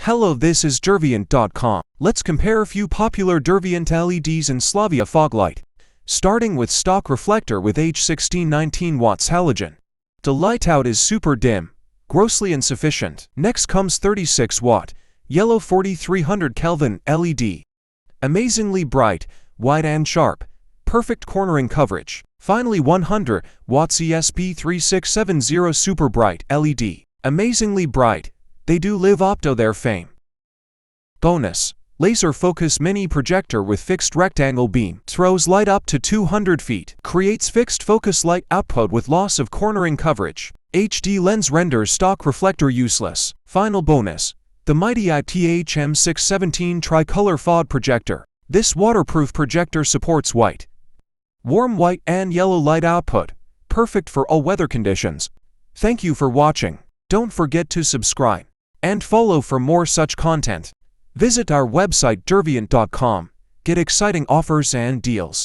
Hello, this is Durvient.com. Let's compare a few popular Durvient LEDs and Slavia Foglight. Starting with stock reflector with H16 19 watts halogen. The light out is super dim, grossly insufficient. Next comes 36 watt, yellow 4300 Kelvin LED. Amazingly bright, wide and sharp, perfect cornering coverage. Finally 100 watts ESP3670 super bright LED. Amazingly bright, they do live up to their fame. Bonus: laser focus mini projector with fixed rectangle beam. Throws light up to 200 feet. Creates fixed focus light output with loss of cornering coverage. HD lens renders stock reflector useless. Final bonus: the mighty ITHM617 tricolor FOD projector. This waterproof projector supports white, warm white and yellow light output, perfect for all weather conditions. Thank you for watching. Don't forget to subscribe and follow for more such content. Visit our website Durvient.com. Get exciting offers and deals.